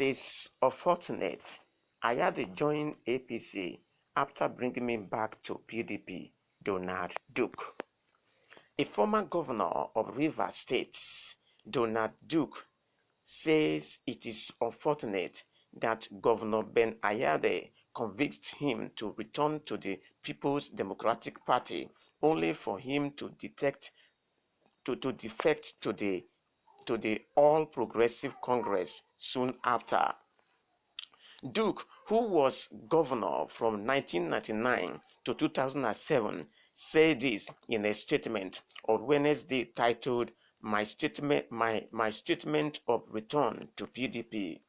It is unfortunate Ayade joined APC after bringing me back to PDP, Donald Duke. A former governor of Rivers State, Donald Duke, says it is unfortunate that Governor Ben Ayade convinced him to return to the People's Democratic Party only for him to defect to the All Progressive Congress soon after. Duke, who was governor from 1999 to 2007, said this in a statement on Wednesday titled my statement of return to PDP.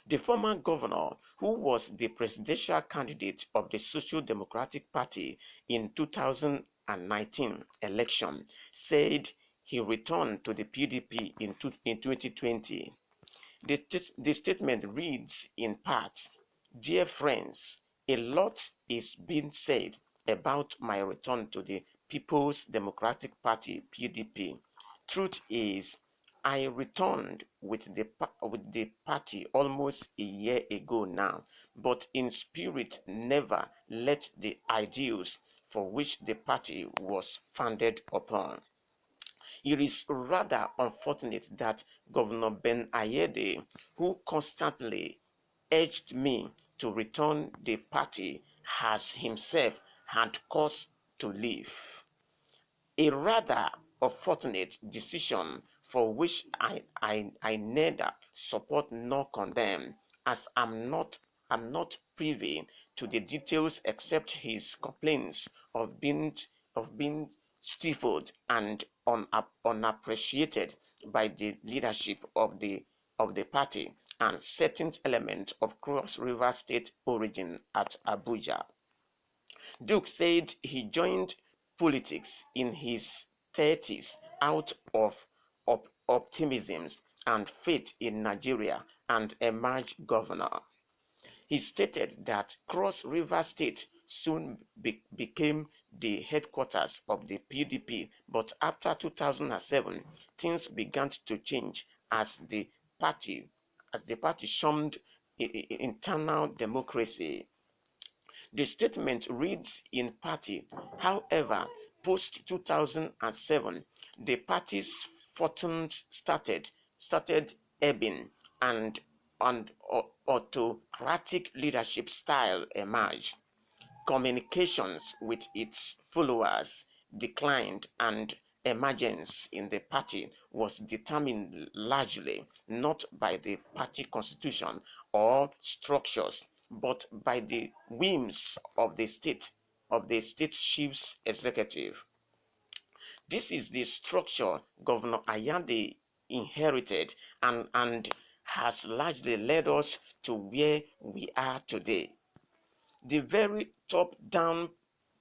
The former governor, who was the presidential candidate of the Social Democratic Party in 2019 election, said he returned to the PDP in 2020. The statement reads in part, "Dear friends, a lot is being said about my return to the People's Democratic Party (PDP). Truth is, I returned with the party almost a year ago now, but in spirit never let the ideals for which the party was founded upon. It is rather unfortunate that Governor Ben Ayede, who constantly urged me to return the party, has himself had cause to leave. A rather unfortunate decision for which I neither support nor condemn, as I'm not privy to the details except his complaints of being stifled and unappreciated by the leadership of the party and certain elements of Cross River State origin at Abuja. Duke said he joined politics in his 30s out of optimism and faith in Nigeria and emerged governor. He stated that Cross River State soon became the headquarters of the PDP, but after 2007, things began to change as the party shunned internal democracy. The statement reads in party, however, post-2007, the party's fortunes started ebbing and autocratic leadership style emerged. Communications with its followers declined and emergence in the party was determined largely not by the party constitution or structures, but by the whims of the state chief's executive. This is the structure Governor Ayade inherited and has largely led us to where we are today. The very top-down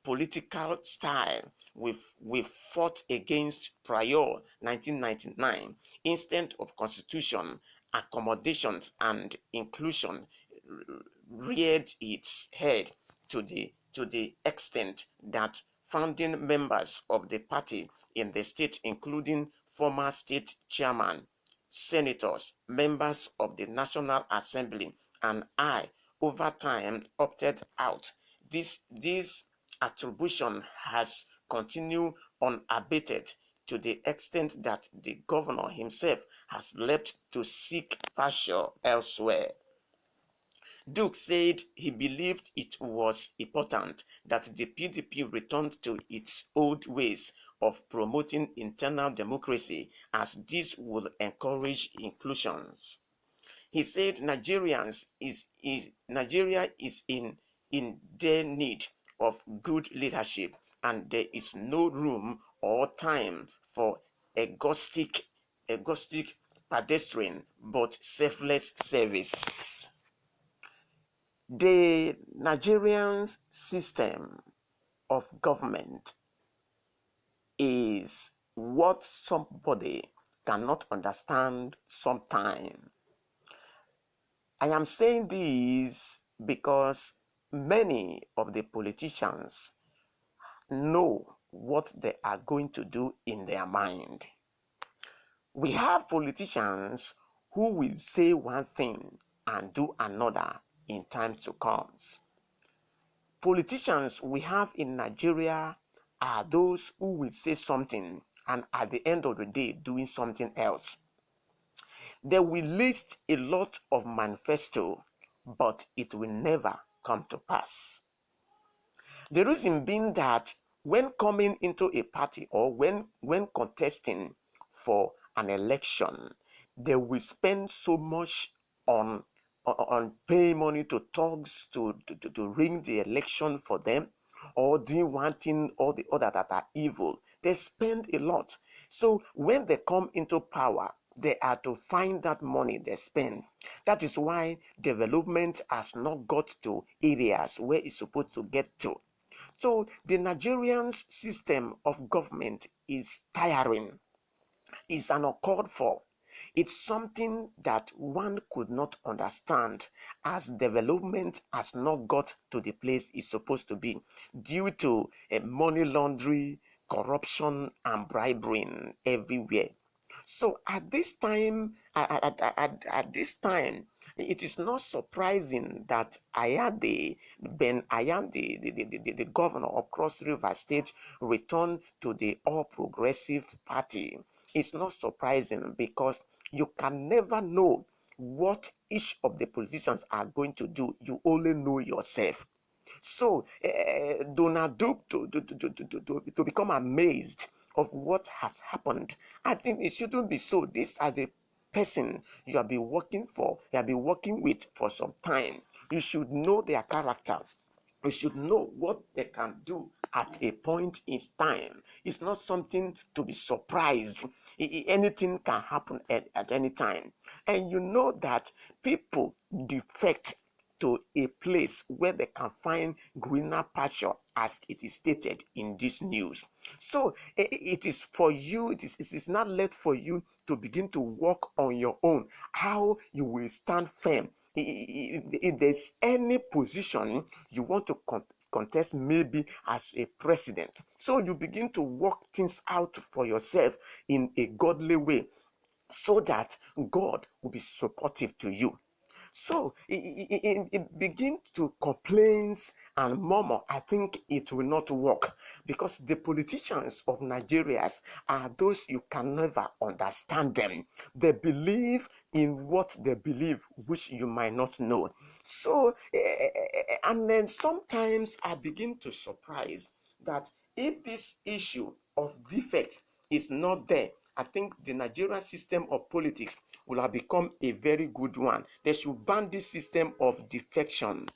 political style we fought against prior 1999, instead of constitution, accommodations and inclusion, reared its head to the extent that founding members of the party in the state, including former state chairman, senators, members of the National Assembly, and I, over time opted out. This attribution has continued unabated to the extent that the governor himself has left to seek pasture elsewhere. Duke said he believed it was important that the PDP returned to its old ways of promoting internal democracy, as this would encourage inclusions. He said Nigeria is in their need of good leadership, and there is no room or time for egoistic pedestrian but selfless service. The Nigerian system of government is what somebody cannot understand sometimes. I am saying this because many of the politicians know what they are going to do in their mind. We have politicians who will say one thing and do another in time to come. Politicians we have in Nigeria are those who will say something and at the end of the day doing something else. They will list a lot of manifesto, but it will never come to pass. The reason being that when coming into a party or when contesting for an election, they will spend so much on paying money to thugs to ring the election for them, or doing one thing or the other that are evil. They spend a lot. So when they come into power, they are to find that money they spend. That is why development has not got to areas where it's supposed to get to. So the Nigerian system of government is tiring, is uncalled for. It's something that one could not understand as development has not got to the place it's supposed to be due to money laundering, corruption, and bribery everywhere. So at this time, at this time, it is not surprising that Ayade, Ben Ayade, the governor of Cross River State, returned to the All Progressive Party. It's not surprising because you can never know what each of the politicians are going to do. You only know yourself. So Donald Duke to become amazed of what has happened. I think it shouldn't be so. These are the person you have been working for, you have been working with for some time. You should know their character. You should know what they can do at a point in time. It's not something to be surprised. Anything can happen at any time. And you know that people defect to a place where they can find greener pasture, as it is stated in this news. So it is for you, it is not left for you to begin to work on your own, how you will stand firm. If there's any position you want to contest, maybe as a president, so you begin to work things out for yourself in a godly way so that God will be supportive to you. So it begin to complain and murmur. I think it will not work because the politicians of Nigeria are those you can never understand them. They believe in what they believe, which you might not know. So, and then sometimes I begin to surprise that if this issue of defect is not there, I think the Nigerian system of politics will have become a very good one. They should ban this system of defection.